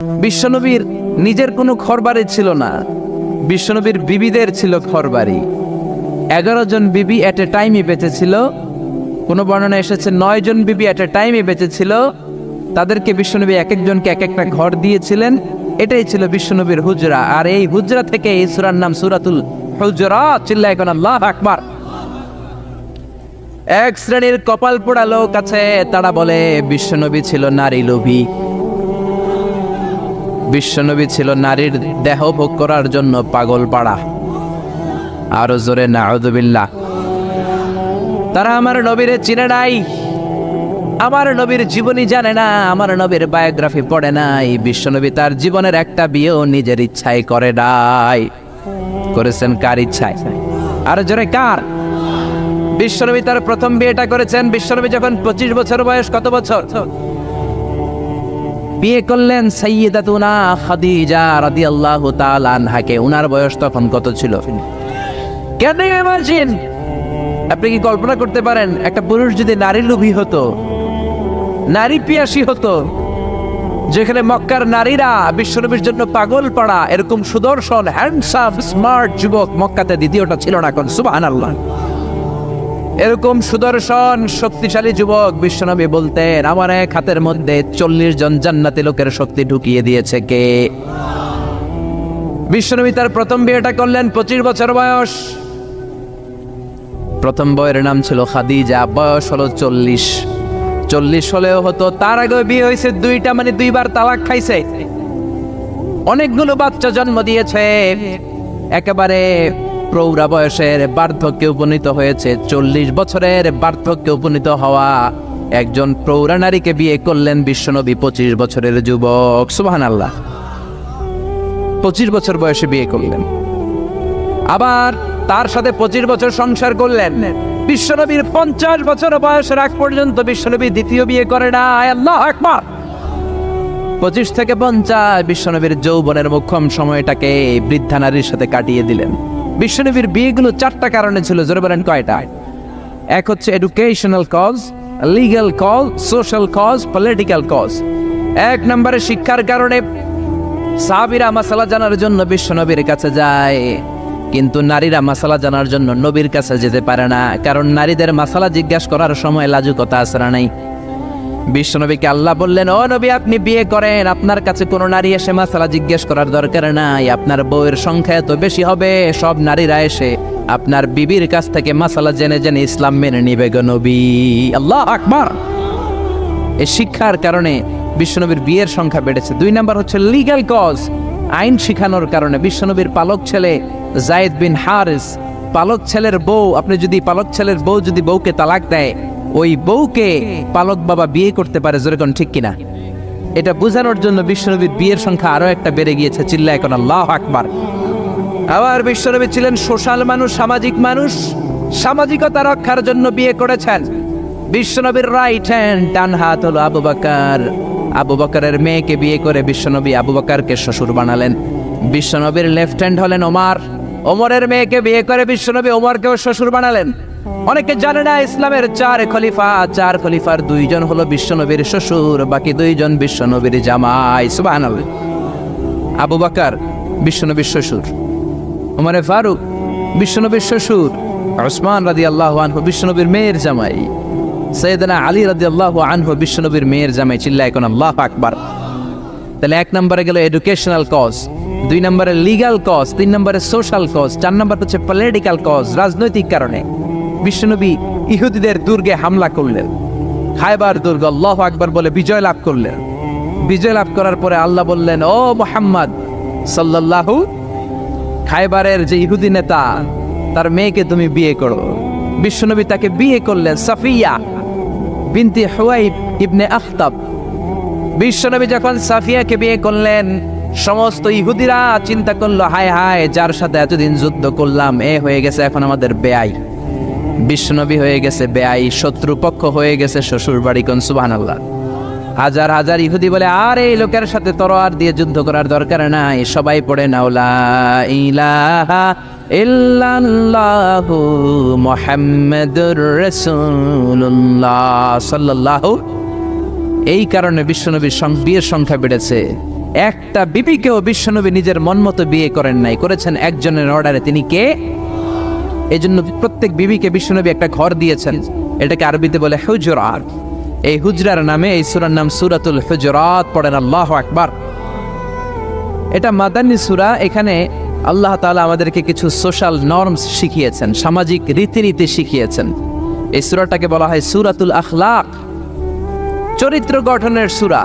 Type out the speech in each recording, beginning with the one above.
বিশ্বনবীর নিজের কোনো ঘরবাড়ি ছিল না, বিশ্বনবীর বিবিদের ছিল ঘরবাড়ি। 11 জন বিবি এট এ টাইমই বেঁচে ছিল। কোনো বর্ণনা এসেছে 9 জন বিবি এট এ টাইমই বেঁচে ছিল। তাদেরকে বিশ্বনবী এক একজনকে এক একটা ঘর দিয়েছিলেন। এটাই ছিল বিশ্বনবীর হুজরা। আর এই হুজরা থেকে এই সূরার নাম সূরাতুল হুজরাত। চিল্লায় কোন আল্লাহু আকবার। এক শ্রেণীর কপাল পোড়া লোক আছে, তারা বলে বিশ্বনবী ছিল নারী লোভী, বিশ্বনবী ছিল নারীর দেহ ভোগ করার জন্য পাগল পাড়া। আরো জোরে নাউযুবিল্লাহ। তারা আমার নবীরে চিনে নাই, আমার নবীর জীবনী জানে না, আমার নবীর বায়োগ্রাফি পড়ে নাই। বিশ্বনবী তার জীবনের একটা বিয়েও নিজের ইচ্ছায় করে নাই। করেছেন কার ইচ্ছায়? আরো জোরে কার? বিশ্বনবী তার প্রথম বিয়েটা করেছেন বিশ্বনবী যখন 25 বছর বয়স। কত বছর? বিয়ে করলেন সাইয়্যিদাতুনা খাদিজা রাদিয়াল্লাহু তাআলা আনহাকে। উনার বয়স তখন কত ছিল? Can you imagine? আপনি কি কল্পনা করতে পারেন একটা পুরুষ যদি নারী লোভী হতো, নারী পিয়াসী হতো, যেখানে মক্কার নারীরা বিশ্বনবীর জন্য পাগল পাড়া, এরকম সুদর্শন হ্যান্ডসাম স্মার্ট যুবক মক্কাতে দ্বিতীয়টা ছিল না। কোন সুবহানাল্লাহ। এরকম সুদর্শন শক্তিশালী যুবক বিশ্বনবী বলতেন, আমার এক হাতের মধ্যে 40 জন জান্নাতি লোকের শক্তি ঢুকিয়ে দিয়েছে কে? বিশ্বনবী তার প্রথম বিয়েটা করলেন 25 বছর বয়স। প্রথম বউয়ের নাম ছিল খাদিজা, বয়স হলো 40। 40 হলেও হতো, তার আগে বিয়ে হয়েছে 2টা, মানে 2বার তালাক খাইছে, অনেকগুলো বাচ্চা জন্ম দিয়েছে, একেবারে প্রৌঢ়া বয়সের বার্ধক্যে উপনীত হয়েছে। 40 বছরের বার্ধক্যে উপনীত হওয়া একজন প্রৌঢ়া নারীকে বিয়ে করলেন বিশ্বনবী, 25 বছরের যুবক। সুবহানাল্লাহ। 25 বছর বয়সে বিয়ে করলেন, আবার তার সাথে 25 বছর সংসার করলেন। বিশ্বনবীর 50 বছর বয়সের আগ পর্যন্ত বিশ্বনবী দ্বিতীয় বিয়ে করে না। আল্লাহু আকবার। 25 থেকে 50 বিশ্বনবীর যৌবনের মোক্ষম সময়টাকে বৃদ্ধা নারীর সাথে কাটিয়ে দিলেন। বিশ্বনবীর বিয়েগুলো 4টা কারণে ছিল। জোরে বলেন কয়টা? এক হচ্ছে educational cause, legal cause, social cause, political cause. 1 নম্বরে শিক্ষার কারণে। সাহাবীরা মাসালা জানার জন্য বিশ্বনবীর কাছে যায়, কিন্তু নারীরা মাসালা জানার জন্য নবীর কাছে যেতে পারে না, কারণ নারীদের মাসালা জিজ্ঞাসা করার সময় লাজুকতা আসরা নাই। বিশ্বনবীকে আল্লাহ বললেন, ও নবী আপনি বিয়ে করেন, আপনার কাছে কোনো নারী এসে মাসালা জিজ্ঞেস করার দরকার নাই, আপনার বউয়ের সংখ্যা এত বেশি হবে, সব নারীরা এসে আপনার বিবির কাছ থেকে মাসালা জেনে জেনে ইসলাম মেনে নিবে গো নবী। আল্লাহু আকবার। এই শিক্ষার কারণে বিশ্বনবীর বিয়ের সংখ্যা বেড়েছে। 2 নাম্বার হচ্ছে লিগ্যাল কজ, আইন শিখানোর কারণে। বিশ্বনবীর পালক ছেলে যায়েদ বিন হারিস, পালক ছেলের বউ, আপনি যদি পালক ছেলের বউ যদি বউকে তালাক দেয়, ওই বউকে পালক বাবা বিয়ে করতে পারে। জোরে কোন ঠিক কিনা? এটা বোঝানোর জন্য বিশ্বনবীর বিয়ের সংখ্যা আরো একটা বেড়ে গিয়েছে। চিল্লায় এখন আল্লাহু আকবার। আবার বিশ্বনবী ছিলেন সোশ্যাল মানুষ, সামাজিক মানুষ, সামাজিকতা রক্ষার জন্য বিয়ে করেছেন। বিশ্বনবীর রাইট হ্যান্ড, ডান হাত হলো আবু বকর। আবু বকরের মেয়েকে বিয়ে করে বিশ্বনবী আবু বকরকে শ্বশুর বানালেন। বিশ্বনবীর লেফট হ্যান্ড হলেন ওমর। ওমরের মেয়েকে বিয়ে করে বিশ্বনবী ওমরকেও শ্বশুর বানালেন। অনেকে জানে না ইসলামের 4 খলিফা, 4 খলিফার 2 জন হলো বিশ্বনবীর শ্বশুর, বাকি 2 জন বিশ্বনবীর জামাই। সুবহানাল্লাহ। আবু বকর বিশ্বনবীর শ্বশুর, ওমরে ফারুক বিশ্বনবীর শ্বশুর, উসমান রাদিয়াল্লাহু আনহু বিশ্বনবীর মেয়ের জামাই, সাইয়েদনা আলী রাদিয়াল্লাহু আনহু বিশ্বনবীর মেয়ের জামাই। চিল্লায় কোন আল্লাহু আকবার। তাহলে 1 নম্বরে গেল এডুকেশনাল কজ, 2 নম্বরে লিগ্যাল কজ, 3 নম্বরে সোশ্যাল কজ, 4 নম্বর হচ্ছে পলিটিক্যাল কজ, রাজনৈতিক কারণে। বিশ্বনবী ইহুদিদের দুর্গে হামলা করলেন, খায়বার দুর্গ, আল্লাহু আকবার বলে বিজয় লাভ করলেন। বিজয় লাভ করার পরে আল্লাহ বললেন, ও মুহাম্মদ সাল্লাল্লাহু, খায়বারের যে ইহুদি নেতা তার মেয়েকে তুমি বিয়ে করো। বিশ্বনবী তাকে বিয়ে করলেন, সাফিয়া বিনতে হুয়াইব ইবনে আখতাব। বিশ্বনবী যখন সাফিয়াকে বিয়ে করলেন, সমস্ত ইহুদিরা চিন্তা করলো, হায় হায়, যার সাথে এতদিন যুদ্ধ করলাম এ হয়ে গেছে এখন আমাদের বেয়াই। বিশ্বনবী হয়ে গেছে বেয়াই, শত্রুপক্ষ হয়ে গেছে শ্বশুর বাড়ি। কোন সুবহানাল্লাহ। হাজার হাজার ইহুদি বলে, আর এই লোকের সাথে তরোয়ার দিয়ে যুদ্ধ করার দরকার নাই, সবাই পড়ে নাও লা ইলাহা ইল্লাল্লাহু মুহাম্মাদুর রাসূলুল্লাহ সাল্লাল্লাহু। এই কারণে বিশ্বনবীর বিয়ের সংখ্যা বেড়েছে। একটা বিবিকেও বিশ্বনবী নিজের মন মতো বিয়ে করেন নাই, করেছেন একজনের অর্ডারে। তিনি কে? এই জন্য প্রত্যেক বিবিকে বিশ্বনবী একটা ঘর দিয়েছেন, এটাকে আরবিতে বলে হুজরাত। এই হুজরার নামে এই সূরার নাম সূরাতুল হুজরাত। পড়েন আল্লাহু আকবার। এটা মাদানী সূরা। এখানে আল্লাহ তাআলা আমাদেরকে কিছু সোশ্যাল নর্মস শিখিয়েছেন, সামাজিক রীতিনীতি শিখিয়েছেন। এই সূরাটাকে বলা হয় সূরাতুল আখলাক, চরিত্র গঠনের সূরা।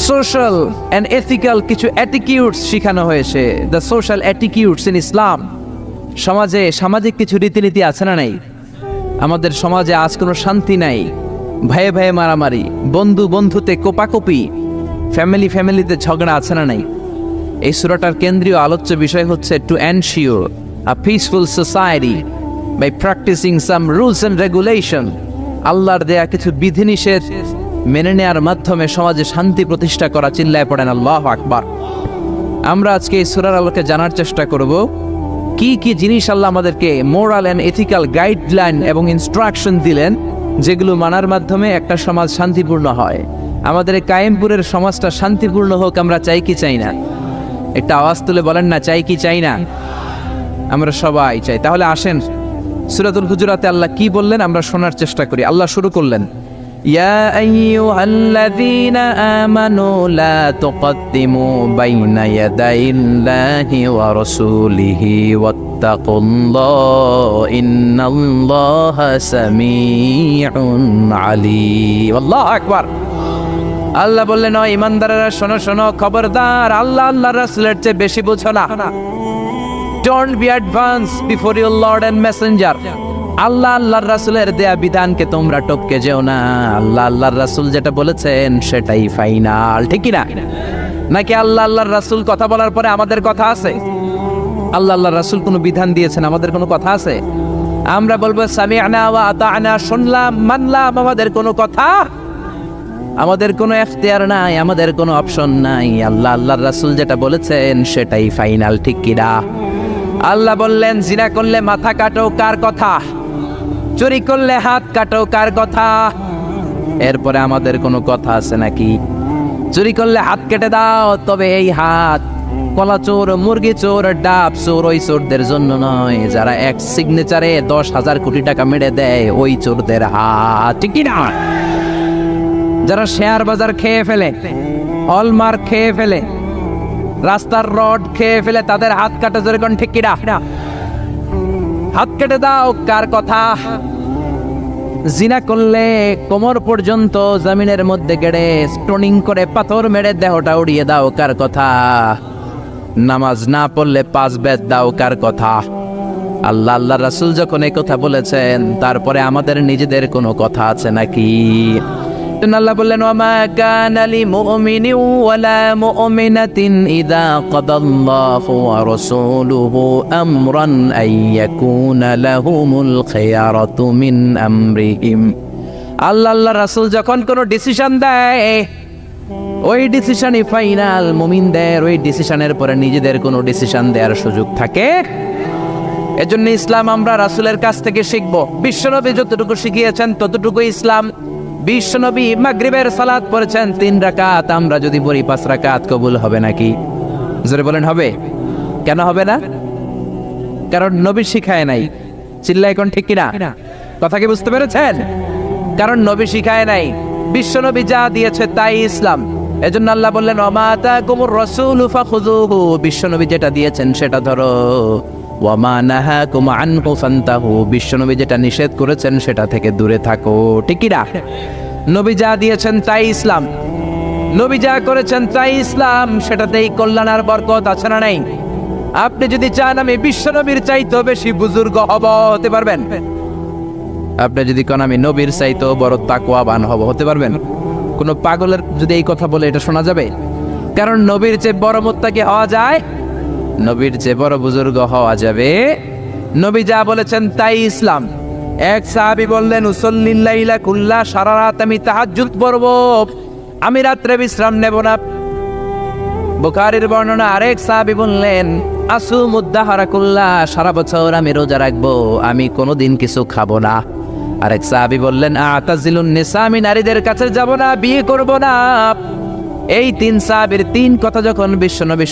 সোশ্যাল এন্ড এথিক্যাল কিছু অ্যাটিটিউডস শেখানো হয়েছে, দ্য সোশ্যাল অ্যাটিটিউডস ইন ইসলাম। সমাজে সামাজিক কিছু রীতিনীতি আছে না নাই? আমাদের সমাজে আজ কোনো শান্তি নাই, ভয়ে ভয়ে মারামারি, বন্ধু বন্ধুতে কোপাকুপি, ফ্যামিলিতে ঝগড়া আছে না নাই? এই সূরাটার কেন্দ্রীয় আলোচ্য বিষয় হচ্ছে to ensure a peaceful society by practising some rules and regulation. আল্লাহর দেয়া কিছু বিধিনিষেধ মেনে নেওয়ার মাধ্যমে সমাজে শান্তি প্রতিষ্ঠা করা। চিল্লায় পড়েন আল্লাহু আকবার। আমরা আজকে এই সূরার আলোকে জানার চেষ্টা করব কি কি জিনিস আল্লাহ আমাদেরকে মোরাল এন্ড এথিক্যাল গাইডলাইন এবং ইনস্ট্রাকশন দিলেন, যেগুলো মানার মাধ্যমে একটা সমাজ শান্তিপূর্ণ হয়। আমাদের এই কায়েমপুরের সমাজটা শান্তিপূর্ণ হোক, আমরা চাই কি চাই না? একটা আওয়াজ তুলে বলেন না, চাই কি চাই না? আমরা সবাই চাই। তাহলে আসেন সূরাতুল হুজুরাতে আল্লাহ কি বললেন আমরা শোনার চেষ্টা করি। আল্লাহ শুরু করলেন, ইয়া আইয়ুহাল্লাযীনা আমানু লা তুকদ্দিমু বাইনা ইয়াদাইল্লাহি ওয়া রাসূলিহি ওয়াত্তাকুল্লাহ ইন্নাল্লাহা সামিউন আলীম। আল্লাহু আকবার। আল্লাহ বললেন, ও ইমানদারেরা শোনো শোনো, খবরদার আল্লাহ আল্লাহর রাসূলের চেয়ে বেশি বুঝো না। Don't be advanced before your Lord and Messenger. আল্লাহ আল্লাহর রাসূলের দেয়া বিধানকে তোমরা টপকে যেও না। আল্লাহ আল্লাহর রাসূল যেটা বলেছেন সেটাই ফাইনাল, ঠিক কি না? নাকি আল্লাহ আল্লাহর রাসূল কথা বলার পরে আমাদের কথা আছে? আল্লাহ আল্লাহর রাসূল কোনো বিধান দিয়েছেন, আমাদের কোনো কথা আছে? আমরা বলবো সামি'না ওয়া আতা'না, শুনলাম মানলাম, আমাদের কোনো কথা, আমাদের কোনো এখতিয়ার নাই, আমাদের কোনো অপশন নাই। আল্লাহ আল্লাহর রাসূল যেটা বলেছেন সেটাই ফাইনাল, ঠিক কি না? আল্লাহ বললেন, জিনা করলে মাথা কাটো, কার কথা? চুরি করলে হাত কাটো, কার কথা? এরপরে আমাদের কোনো কথা আছে নাকি? চুরি করলে হাত কেটে দাও, তবে এই হাত কলা চোর, মুরগি চোর, ডাব চোর ওই চোরদের জন্য নয়, যারা এক সিগনেচারে 10,000 কোটি টাকা মেরে দেয় ওই চোরদের হাত, ঠিক কি না? যারা শেয়ার বাজার খেয়ে ফেলে, হলমার্ক খেয়ে ফেলে, রাস্তার রড খেয়ে ফেলে, তাদের হাত কাটা, জোরে কোন ঠিক কি না? হাত কেটে দাও, কার কথা? জিনা করলে কোমর পর্যন্ত জমিনের মধ্যে গেড়ে স্টোনিং করে পাথর মেরে দেহটা উড়িয়ে দাও, কার কথা? নামাজ না পড়লে 5 বেদ দাও, কার কথা? আল্লাহ আল্লাহর রাসূল যখন এই কথা বলেছেন, তারপরে আমাদের নিজেদের কোনো কথা আছে নাকি? আল্লাহ বললেন, ওয়ামা কানা লিমুমিনিন ওয়ালা মুমিনাতিন ইযা কাদাল্লাহু ওয়া রাসূলুহু আমরান আইয়াকুনা লাহুমুল খিয়ারাতু মিন আমরিহিম। আল্লাহ আল্লাহর রাসূল যখন কোনো ডিসিশন দেয়, ওই ডিসিশনই ফাইনাল। মুমিনদের ওই ডিসিশনের পরে নিজেদের কোনো ডিসিশন দেওয়ার সুযোগ থাকে? এজন্য ইসলাম আমরা রাসূলের কাছ থেকে শিখব। বিশ্বনবী যতটুকু শিখিয়েছেন ততটুকু ইসলাম। বিশ্বনবী মাগরিবের সালাত পড়েছেন 3 রাকাত, আমরা যদি পড়ি 5 রাকাত, কবুল হবে নাকি? জোরে বলেন, হবে? কেন হবে না? কারণ নবী শিখায় নাই। চিল্লায় কোন ঠিক কিনা? কথা কি বুঝতে পেরেছেন? কারণ নবী শিখায় নাই, বিশ্বনবী যা দিয়েছে তাই ইসলাম। এজন্য আল্লাহ বললেন, ওমা আতাকুমুর রাসূলু ফাখুযুহু, বিশ্বনবী যেটা দিয়েছেন সেটা ধরো। ওয়ামা নাহাকুম আনহু ফান্তাহু, বিশ্বনবী যেটা নিষেধ করেছেন সেটা থেকে দূরে থাকো, ঠিক কি না? নবী যা দিয়েছেন তাই ইসলাম, নবী যা করেছেন তাই ইসলাম, সেটাতেই কল্যাণ আর বরকত আছে না নাই? আপনি যদি চান আমি বিশ্বনবীর চাইতে বেশি বুজুর্গ হব, হতে পারবেন? আপনি যদি কোন আমি নবীর চাইতে বড় তাকওয়াবান হব, হতে পারবেন? কোন পাগলের যদি এই কথা বলে এটা শোনা যাবে? কারণ নবীর চেয়ে বড় মুত্তাকি হওয়া যায়, নবীর চেয়ে বড় বুজুর্গ হওয়া যাবে। নবী যা বলেছেন তাই ইসলাম। এক সাহাবী বললেন, উসাল্লিল লাইলা কুল্লা, সারা রাত আমি তাহাজ্জুদ পড়ব, আমি রাত্রে বিশ্রাম নেব না। বুখারীর বর্ণনা। আরেক সাহাবী বললেন, আসুমুদ দাহরা কুল্লা, সারা বছর আমি রোজা রাখবো, আমি কোনোদিন কিছু খাবো না। আরেক সাহাবী বললেন, আতাজিলুন নিসা, আমি নারীদের কাছে যাব না, বিয়ে করব না। এই তিন সাহাবীর তিন কথা যখন বিশ্বনবী